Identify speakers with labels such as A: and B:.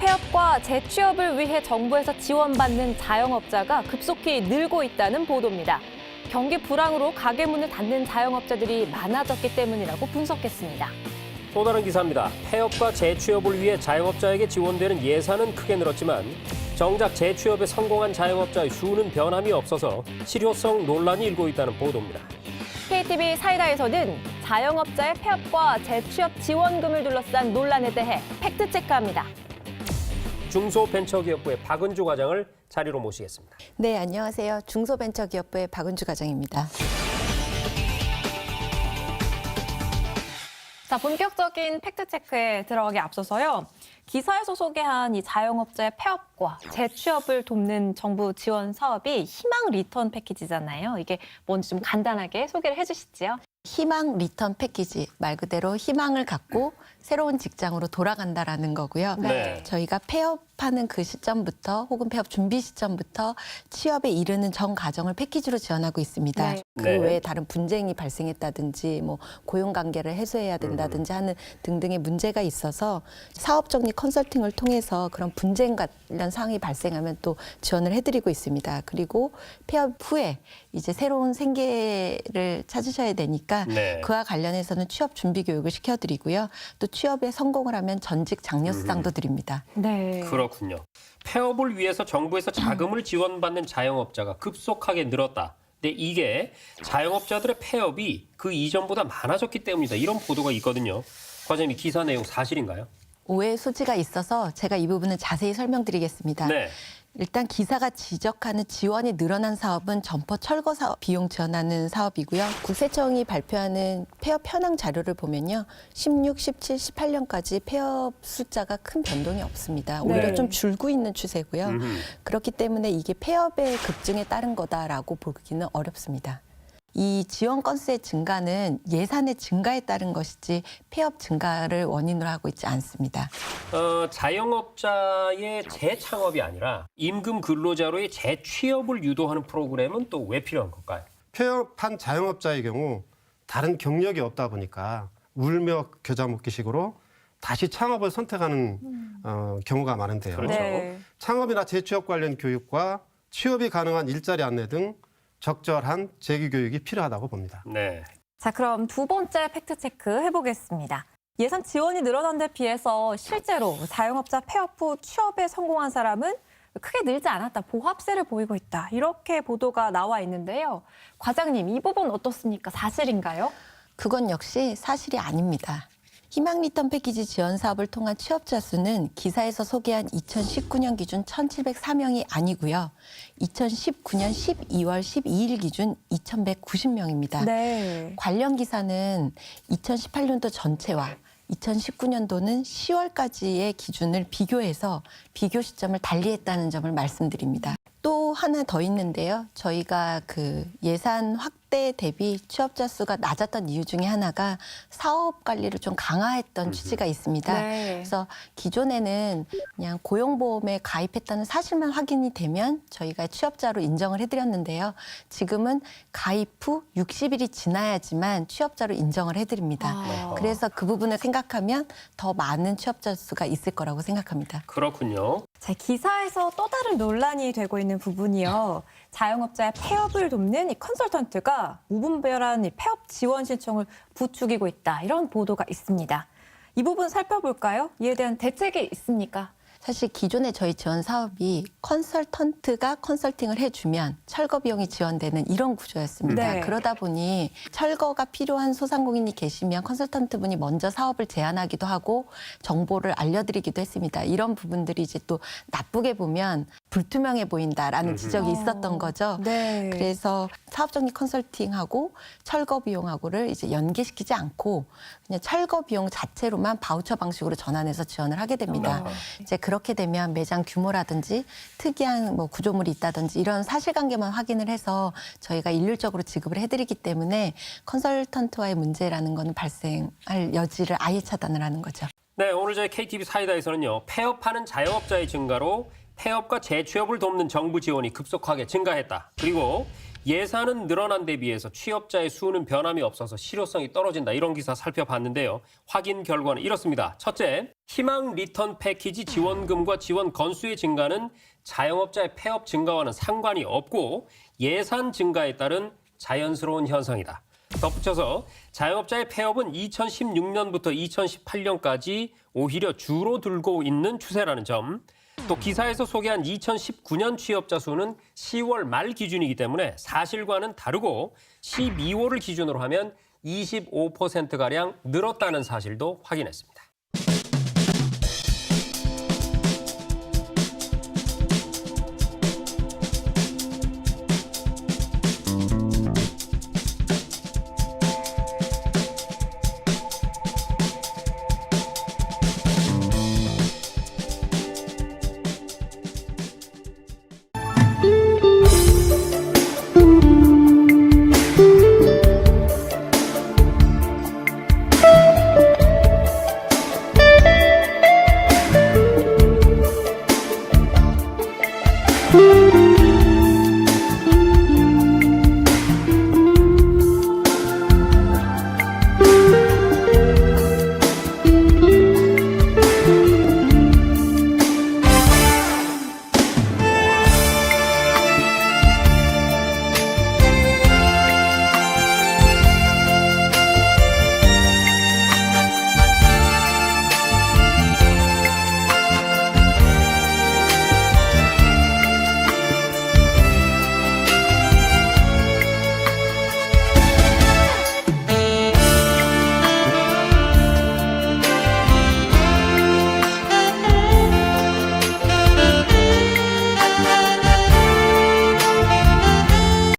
A: 폐업과 재취업을 위해 정부에서 지원받는 자영업자가 급속히 늘고 있다는 보도입니다. 경기 불황으로 가게 문을 닫는 자영업자들이 많아졌기 때문이라고 분석했습니다.
B: 또 다른 기사입니다. 폐업과 재취업을 위해 자영업자에게 지원되는 예산은 크게 늘었지만 정작 재취업에 성공한 자영업자의 수는 변함이 없어서 실효성 논란이 일고 있다는 보도입니다.
A: KTV 사이다에서는 자영업자의 폐업과 재취업 지원금을 둘러싼 논란에 대해 팩트체크합니다.
B: 중소벤처기업부의 박은주 과장을 자리로 모시겠습니다.
C: 네, 안녕하세요. 중소벤처기업부의 박은주 과장입니다.
A: 자, 본격적인 팩트체크에 들어가기 앞서서요. 기사에서 소개한 이 자영업자의 폐업과 재취업을 돕는 정부 지원 사업이 희망 리턴 패키지잖아요. 이게 뭔지 좀 간단하게 소개를 해주시죠.
C: 희망 리턴 패키지, 말 그대로 희망을 갖고 새로운 직장으로 돌아간다라는 거고요.
B: 네.
C: 저희가 폐업하는 그 시점부터 혹은 폐업 준비 시점부터 취업에 이르는 전 과정을 패키지로 지원하고 있습니다.
A: 네.
C: 그
B: 네.
C: 외에 다른 분쟁이 발생했다든지 뭐 고용 관계를 해소해야 된다든지 하는 등등의 문제가 있어서 사업 정리 컨설팅을 통해서 그런 분쟁 관련 사항이 발생하면 또 지원을 해드리고 있습니다. 그리고 폐업 후에 이제 새로운 생계를 찾으셔야 되니까
B: 네.
C: 그와 관련해서는 취업 준비 교육을 시켜드리고요. 또 취업에 성공을 하면 전직 장려 수당도 드립니다.
A: 네.
B: 그렇군요. 폐업을 위해서 정부에서 자금을 지원받는 자영업자가 급속하게 늘었다. 근데 이게 자영업자들의 폐업이 그 이전보다 많아졌기 때문이다. 이런 보도가 있거든요. 과장님, 기사 내용 사실인가요?
C: 오해 소지가 있어서 제가 이 부분은 자세히 설명드리겠습니다.
B: 네.
C: 일단 기사가 지적하는 지원이 늘어난 사업은 점포 철거 사업 비용 지원하는 사업이고요. 국세청이 발표하는 폐업 현황 자료를 보면요. 16, 17, 18년까지 폐업 숫자가 큰 변동이 없습니다. 오히려
A: 네.
C: 좀 줄고 있는 추세고요. 그렇기 때문에 이게 폐업의 급증에 따른 거다라고 보기는 어렵습니다. 이 지원 건수의 증가는 예산의 증가에 따른 것이지 폐업 증가를 원인으로 하고 있지 않습니다.
B: 자영업자의 재창업이 아니라 임금 근로자로의 재취업을 유도하는 프로그램은 또 왜 필요한 걸까요?
D: 폐업한 자영업자의 경우 다른 경력이 없다 보니까 울며 겨자 먹기식으로 다시 창업을 선택하는 경우가 많은데요.
B: 그렇죠.
A: 네.
D: 창업이나 재취업 관련 교육과 취업이 가능한 일자리 안내 등 적절한 재기 교육이 필요하다고 봅니다.
B: 네.
A: 자, 그럼 두 번째 팩트체크 해보겠습니다. 예산 지원이 늘어난 데 비해서 실제로 자영업자 폐업 후 취업에 성공한 사람은 크게 늘지 않았다, 보합세를 보이고 있다, 이렇게 보도가 나와 있는데요. 과장님, 이 부분 어떻습니까? 사실인가요?
C: 그건 역시 사실이 아닙니다. 희망 리턴 패키지 지원 사업을 통한 취업자 수는 기사에서 소개한 2019년 기준 1,704명이 아니고요. 2019년 12월 12일 기준 2,190명입니다.
A: 네.
C: 관련 기사는 2018년도 전체와 2019년도는 10월까지의 기준을 비교해서 비교 시점을 달리했다는 점을 말씀드립니다. 또 하나 더 있는데요. 저희가 그 예산 확대 대비 취업자 수가 낮았던 이유 중에 하나가 사업 관리를 좀 강화했던 취지가 있습니다.
A: 네.
C: 그래서 기존에는 그냥 고용보험에 가입했다는 사실만 확인이 되면 저희가 취업자로 인정을 해드렸는데요. 지금은 가입 후 60일이 지나야지만 취업자로 인정을 해드립니다.
A: 아.
C: 그래서 그 부분을 생각하면 더 많은 취업자 수가 있을 거라고 생각합니다.
B: 그렇군요.
A: 자, 기사에서 또 다른 논란이 되고 있는 부분이요. 자영업자의 폐업을 돕는 이 컨설턴트가 무분별한 이 폐업 지원 신청을 부추기고 있다, 이런 보도가 있습니다. 이 부분 살펴볼까요? 이에 대한 대책이 있습니까?
C: 사실 기존의 저희 지원 사업이 컨설턴트가 컨설팅을 해주면 철거 비용이 지원되는 이런 구조였습니다.
A: 네.
C: 그러다 보니 철거가 필요한 소상공인이 계시면 컨설턴트 분이 먼저 사업을 제안하기도 하고 정보를 알려드리기도 했습니다. 이런 부분들이 이제 또 나쁘게 보면 불투명해 보인다라는 지적이 있었던 거죠.
A: 네.
C: 그래서 사업정리 컨설팅하고 철거 비용하고를 이제 연계시키지 않고 그냥 철거 비용 자체로만 바우처 방식으로 전환해서 지원을 하게 됩니다. 이제 그렇게 되면 매장 규모라든지 특이한 뭐 구조물이 있다든지 이런 사실관계만 확인을 해서 저희가 일률적으로 지급을 해드리기 때문에 컨설턴트와의 문제라는 거는 발생할 여지를 아예 차단을 하는 거죠.
B: 네, 오늘 저희 KTV 사이다에서는요. 폐업하는 자영업자의 증가로 폐업과 재취업을 돕는 정부 지원이 급속하게 증가했다. 그리고 예산은 늘어난 데 비해서 취업자의 수는 변함이 없어서 실효성이 떨어진다. 이런 기사 살펴봤는데요. 확인 결과는 이렇습니다. 첫째, 희망 리턴 패키지 지원금과 지원 건수의 증가는 자영업자의 폐업 증가와는 상관이 없고 예산 증가에 따른 자연스러운 현상이다. 덧붙여서 자영업자의 폐업은 2016년부터 2018년까지 오히려 줄어들고 있는 추세라는 점. 또 기사에서 소개한 2019년 취업자 수는 10월 말 기준이기 때문에 사실과는 다르고 12월을 기준으로 하면 25%가량 늘었다는 사실도 확인했습니다.
E: Thank you.